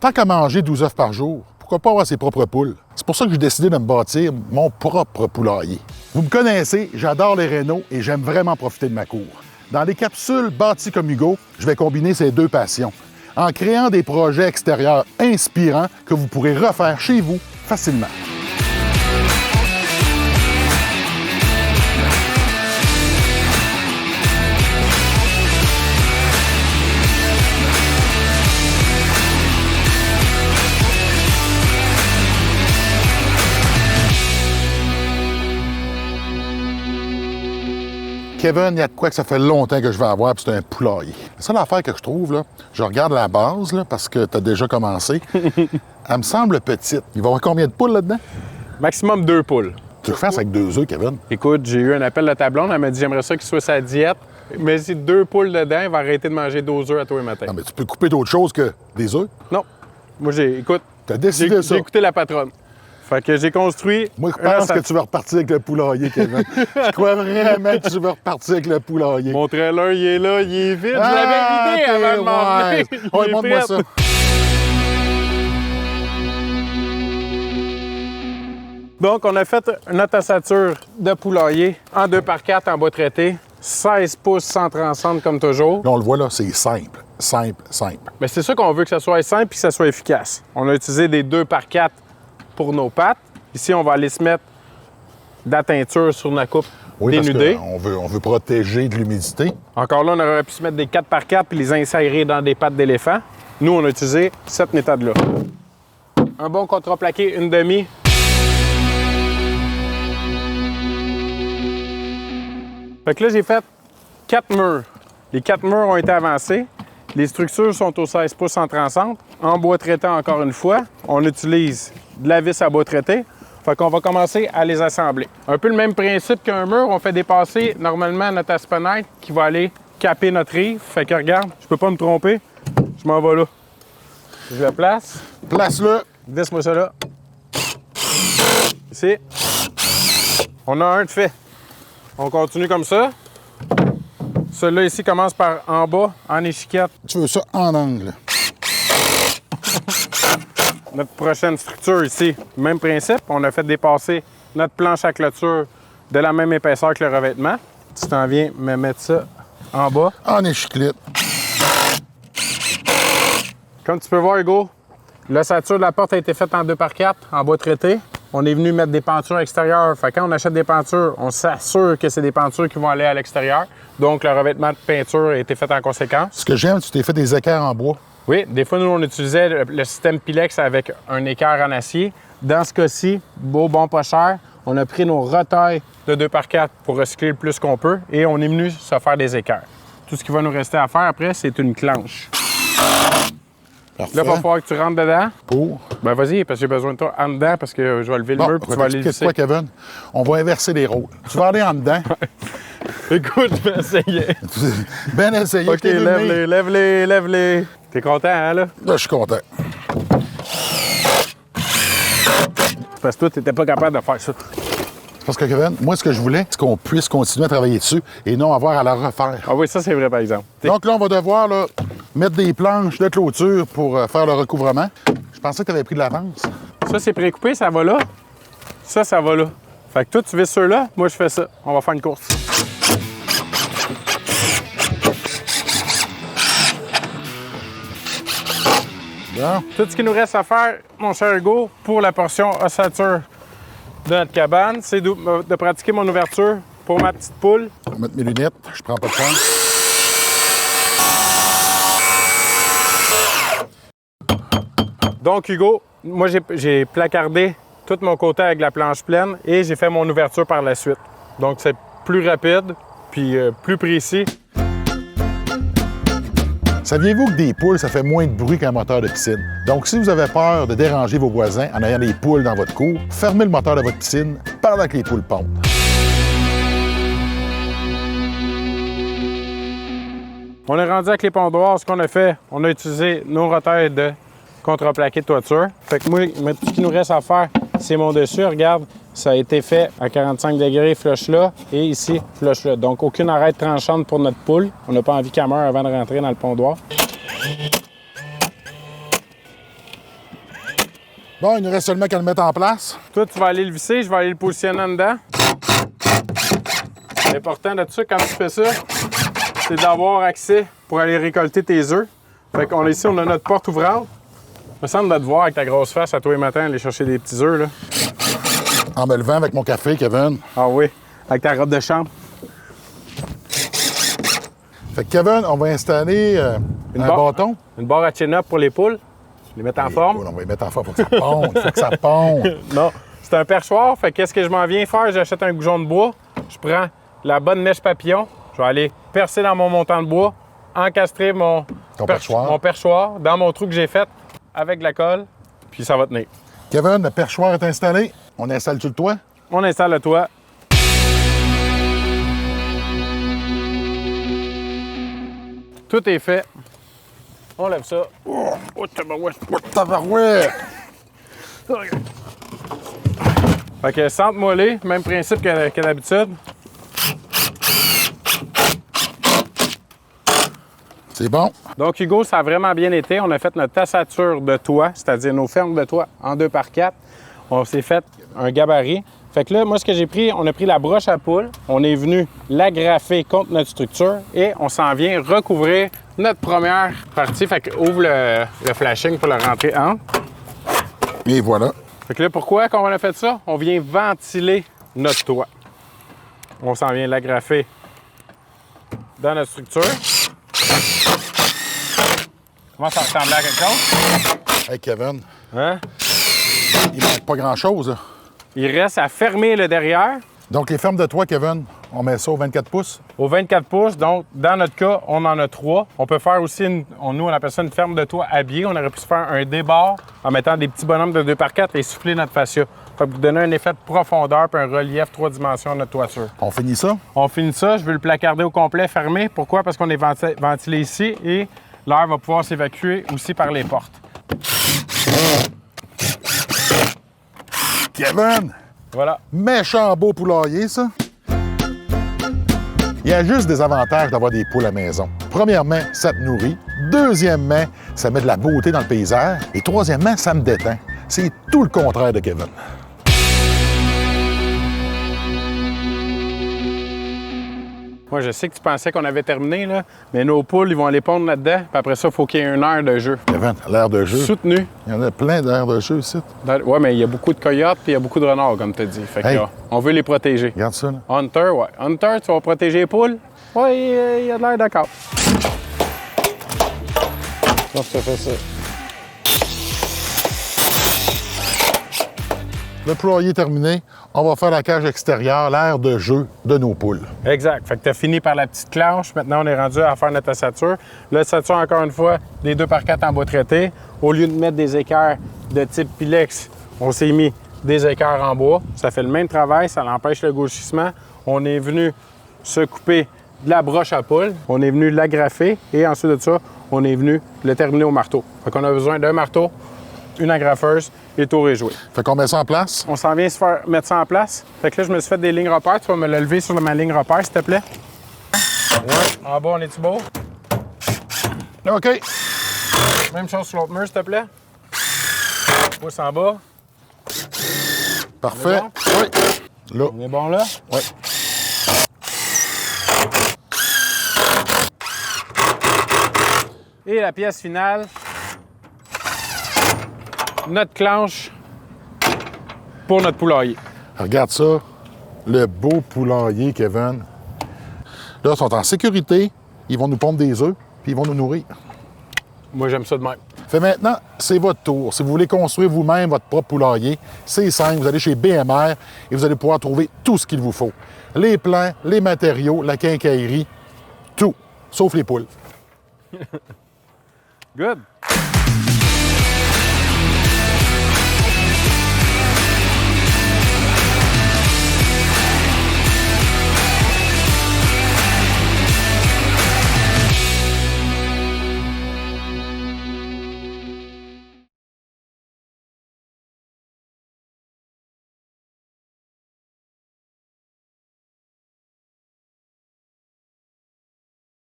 Tant qu'à manger 12 œufs par jour, pourquoi pas avoir ses propres poules? C'est pour ça que j'ai décidé de me bâtir mon propre poulailler. Vous me connaissez, j'adore les rénaux et j'aime vraiment profiter de ma cour. Dans les capsules bâties comme Hugo, je vais combiner ces deux passions en créant des projets extérieurs inspirants que vous pourrez refaire chez vous facilement. Kevin, il y a de quoi que ça fait longtemps que je vais avoir, puis c'est un poulailler. La seule affaire que je trouve, là, je regarde la base, là, parce que tu as déjà commencé. Elle me semble petite. Il va y avoir combien de poules là-dedans? Maximum 2 poules. Tu le fais avec 2 œufs, Kevin? Écoute, j'ai eu un appel de ta blonde. Elle m'a dit j'aimerais ça qu'il soit sa diète. Mais si 2 poules dedans, il va arrêter de manger 12 œufs à tous les matins. Non, mais tu peux couper d'autres choses que des œufs. Non. Moi, T'as décidé ça. J'ai écouté la patronne. Fait que j'ai construit... Moi, je pense que tu vas repartir avec le poulailler, Kevin. Je crois vraiment que tu vas repartir avec le poulailler. Mon trailer, il est là, il est vide. Je l'avais vidé avant de m'emmener. Ouais, montre-moi ça. Donc, on a fait notre ossature de poulailler en 2x4 en bois traité. 16 pouces sans transcendre comme toujours. Là, on le voit, là, c'est simple. Simple, simple. Mais c'est ça qu'on veut, que ça soit simple et que ça soit efficace. On a utilisé des 2x4 pour nos pattes. Ici, on va aller se mettre de la teinture sur la coupe dénudée. Parce qu'on veut protéger de l'humidité. Encore là, on aurait pu se mettre des 4x4 puis les insérer dans des pattes d'éléphant. Nous, on a utilisé cette méthode-là. Un bon contreplaqué, une demi. Fait que là, j'ai fait 4 murs. Les 4 murs ont été avancés. Les structures sont aux 16 pouces en transcendre. En bois traité, encore une fois. On utilise de la vis à bois traité. Fait qu'on va commencer à les assembler. Un peu le même principe qu'un mur. On fait dépasser normalement notre aspenite qui va aller caper notre rive. Fait que regarde, je peux pas me tromper. Je m'en vais là. Je le place. Place-le. Visse-moi ça là. Ici. On a un de fait. On continue comme ça. Celui-là ici commence par en bas, en échiquette. Tu veux ça en angle. Notre prochaine structure ici, même principe. On a fait dépasser notre planche à clôture de la même épaisseur que le revêtement. Tu t'en viens me mettre ça en bas. En échiclette. Comme tu peux voir, Hugo, l'ossature de la porte a été faite en 2x4, en bois traité. On est venu mettre des pentures extérieures. Fait que quand on achète des pentures, on s'assure que c'est des pentures qui vont aller à l'extérieur. Donc, le revêtement de peinture a été fait en conséquence. Ce que j'aime, tu t'es fait des équerres en bois. Oui, des fois, nous, on utilisait le système Pilex avec un équerre en acier. Dans ce cas-ci, beau, bon, pas cher, on a pris nos retailles de 2x4 pour recycler le plus qu'on peut et on est venu se faire des équerres. Tout ce qui va nous rester à faire après, c'est une planche. Parfait. Là, il va falloir que tu rentres dedans. Pour? Ben vas-y, parce que j'ai besoin de toi en dedans, parce que je vais lever le mur, puis tu vas aller visser. Qu'est-ce que Kevin? On va inverser les rôles. Tu vas aller en dedans. Écoute, je vais essayer. Ben essayé. OK, lève-les, lève-les, lève-les. T'es content, hein, là? Là, je suis content. Parce que toi, t'étais pas capable de faire ça. Parce que Kevin, moi, ce que je voulais, c'est qu'on puisse continuer à travailler dessus et non avoir à la refaire. Ah oui, ça, c'est vrai, par exemple. Donc là, on va devoir là, mettre des planches de clôture pour faire le recouvrement. Je pensais que tu avais pris de l'avance. Ça, c'est précoupé, ça va là. Ça va là. Fait que toi, tu vis ceux-là, moi, je fais ça. On va faire une course. Bon. Tout ce qu'il nous reste à faire, mon cher Hugo, pour la portion ossature de notre cabane, c'est de pratiquer mon ouverture pour ma petite poule. Je vais mettre mes lunettes, je prends pas de chance. Donc, Hugo, moi, j'ai placardé tout mon côté avec la planche pleine et j'ai fait mon ouverture par la suite. Donc, c'est plus rapide puis plus précis. Saviez-vous que des poules, ça fait moins de bruit qu'un moteur de piscine? Donc, si vous avez peur de déranger vos voisins en ayant des poules dans votre cour, fermez le moteur de votre piscine pendant que les poules pondent. On est rendu avec les pondoirs. Ce qu'on a fait, on a utilisé nos roteurs de contreplaqué de toiture. Fait que moi, tout ce qu'il nous reste à faire, c'est mon dessus. Regarde, ça a été fait à 45 degrés, flush là, et ici, flush là. Donc, aucune arête tranchante pour notre poule. On n'a pas envie qu'elle meure avant de rentrer dans le pondoir. Bon, il nous reste seulement qu'à le mettre en place. Toi, tu vas aller le visser, je vais aller le positionner en dedans. L'important de tout ça, quand tu fais ça, c'est d'avoir accès pour aller récolter tes œufs. Fait qu'on est ici, on a notre porte ouvrante. Il me semble de te voir avec ta grosse face à tous les matins aller chercher des petits œufs, là. En me levant avec mon café, Kevin. Ah oui, avec ta robe de chambre. Fait que Kevin, on va installer un bâton. Une barre à chin-up pour les poules. Les mettre en forme. On va les mettre en forme. Faut que ça ponde. Faut que ça ponde. Non, c'est un perchoir. Fait qu'est-ce que je m'en viens faire? J'achète un goujon de bois. Je prends la bonne mèche papillon. Je vais aller percer dans mon montant de bois, encastrer mon perchoir dans mon trou que j'ai fait avec de la colle, puis ça va tenir. Kevin, le perchoir est installé. On installe-tu le toit? On installe le toit. Tout est fait. On lève ça. Oh, tabarouette. Oh, tabarouette! Fait que centre moellé, même principe que d'habitude. C'est bon. Donc, Hugo, ça a vraiment bien été. On a fait notre tassature de toit, c'est-à-dire nos fermes de toit en 2x4. On s'est fait un gabarit. Fait que là, moi, ce que j'ai pris, on a pris la broche à poule. On est venu l'agrafer contre notre structure et on s'en vient recouvrir notre première partie. Fait que ouvre le flashing pour le rentrer en. Et voilà. Fait que là, pourquoi qu'on a fait ça? On vient ventiler notre toit. On s'en vient l'agrafer dans notre structure. Comment ça ressemble à quelque chose? Hey, Kevin. Hein? Il manque pas grand-chose, là. Il reste à fermer le derrière. Donc, les fermes de toit, Kevin, on met ça au 24 pouces? Au 24 pouces, donc dans notre cas, on en a 3. On peut faire aussi, nous on appelle ça une ferme de toit habillée. On aurait pu se faire un débord en mettant des petits bonhommes de 2x4 et souffler notre fascia. Ça va vous donner un effet de profondeur et un relief 3 dimensions à notre toiture. On finit ça? On finit ça. Je veux le placarder au complet fermé. Pourquoi? Parce qu'on est ventilé ici et l'air va pouvoir s'évacuer aussi par les portes. Kevin! Voilà. Méchant beau poulailler, ça. Il y a juste des avantages d'avoir des poules à la maison. Premièrement, ça te nourrit. Deuxièmement, ça met de la beauté dans le paysage. Et troisièmement, ça me détend. C'est tout le contraire de Kevin. Moi, je sais que tu pensais qu'on avait terminé, là, mais nos poules, ils vont aller pondre là-dedans. Puis après ça, il faut qu'il y ait une heure de jeu. Kevin, l'air de jeu. Soutenu. Il y en a plein d'air de jeu ici. Oui, mais il y a beaucoup de coyotes puis il y a beaucoup de renards, comme tu as dit. Fait que, Hey. on veut les protéger. Regarde ça, là. Hunter, ouais. Hunter, tu vas protéger les poules? Oui, il y a de l'air d'accord. Donc, ça fait ça. Le poulailler terminé. On va faire la cage extérieure, l'air de jeu de nos poules. Exact. Fait que tu as fini par la petite clanche. Maintenant, on est rendu à faire notre ossature. L'ossature, encore une fois, des 2x4 en bois traité. Au lieu de mettre des équerres de type Pilex, on s'est mis des équerres en bois. Ça fait le même travail, ça empêche le gauchissement. On est venu se couper de la broche à poule. On est venu l'agrafer et ensuite de ça, on est venu le terminer au marteau. Fait qu'on a besoin d'un marteau, une agrafeuse et tour est joué. Fait qu'on met ça en place. On s'en vient se faire mettre ça en place. Fait que là, je me suis fait des lignes repères. Tu vas me le lever sur ma ligne repère, s'il te plaît. Ouais. En bas, on est-tu beau? OK. Même chose sur l'autre mur, s'il te plaît. Pouce en bas. Parfait. Oui. Là. On est bon là? Oui. Et la pièce finale, notre clanche pour notre poulailler. Regarde ça. Le beau poulailler, Kevin. Là, ils sont en sécurité. Ils vont nous pondre des œufs, puis ils vont nous nourrir. Moi, j'aime ça de même. Fait maintenant, c'est votre tour. Si vous voulez construire vous-même votre propre poulailler, c'est simple. Vous allez chez BMR et vous allez pouvoir trouver tout ce qu'il vous faut. Les plans, les matériaux, la quincaillerie, tout. Sauf les poules. Good.